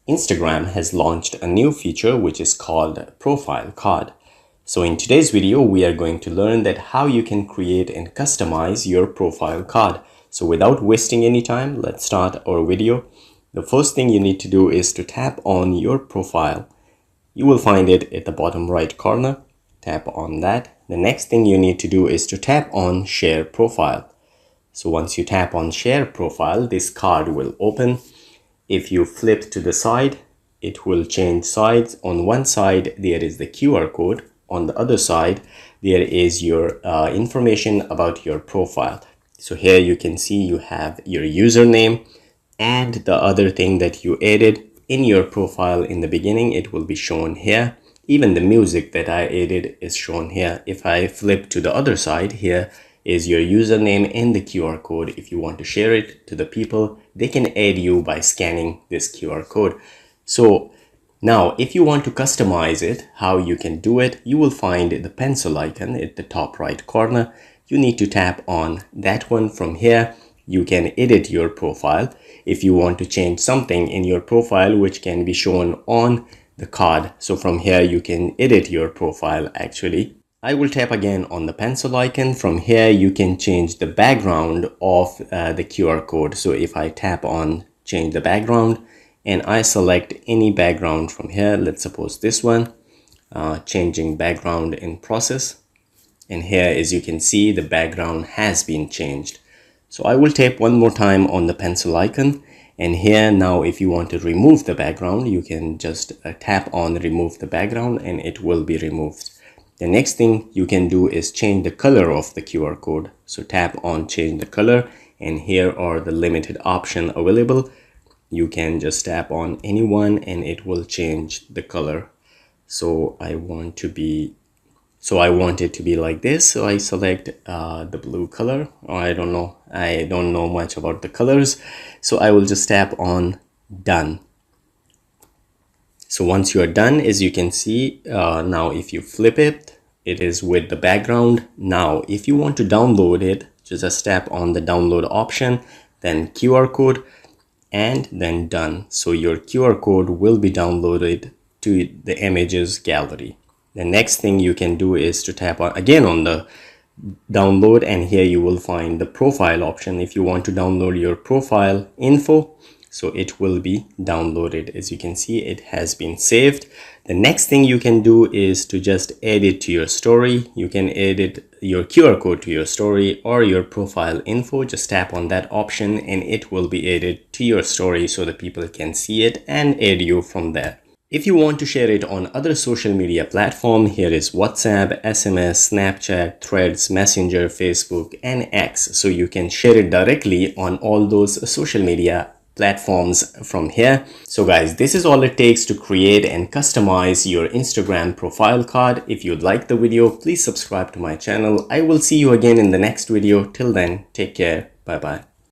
Instagram has launched a new feature which is called Profile Card. So in today's video, we are going to learn that how you can create and customize your profile card. So without wasting any time, let's start our video. The first thing you need to do is to tap on your profile. You will find it at the bottom right corner. Tap on that. The next thing you need to do is to tap on Share Profile. So once you tap on Share Profile, this card will open. If you flip to the side, it will change sides. On one side, there is the QR code. On the other side, there is your information about your profile. So here you can see you have your username and the other thing that you added in your profile in the beginning. It will be shown here. Even the music that I added is shown here. If I flip to the other side, here is your username and the QR code. If you want to share it to the people, they can add you by scanning this QR code. So now if you want to customize it, how you can do it, you will find the pencil icon at the top right corner. You need to tap on that one. From here you can edit your profile if you want to change something in your profile which can be shown on the card. So from here you can edit your profile actually. I will tap again on the pencil icon. From here you can change the background of the QR code. So if I tap on change the background and I select any background from here, let's suppose this one, changing background in process. And here, as you can see, the background has been changed. So I will tap one more time on the pencil icon. And here now, if you want to remove the background, you can just tap on remove the background and it will be removed. The next thing you can do is change the color of the QR code. So tap on change the color and here are the limited options available. You can just tap on any one and it will change the color. So I want it to be like this. So I select the blue color. I don't know much about the colors. So I will just tap on done. So once you are done, as you can see, now if you flip it, it is with the background. Now, if you want to download it, just tap on the download option, then QR code, and then done. So your QR code will be downloaded to the images gallery. The next thing you can do is to tap again on the download, and here you will find the profile option. If you want to download your profile info, so it will be downloaded. As you can see, it has been saved. The next thing you can do is to just add it to your story. You can edit your QR code to your story or your profile info. Just tap on that option and it will be added to your story so the people can see it and add you from there. If you want to share it on other social media platform, here is WhatsApp, SMS, Snapchat, Threads, Messenger, Facebook, and X. So you can share it directly on all those social media platforms from here. So guys, this is all it takes to create and customize your Instagram profile card. If you like the video, please subscribe to my channel. I will see you again in the next video. Till then, take care. Bye bye.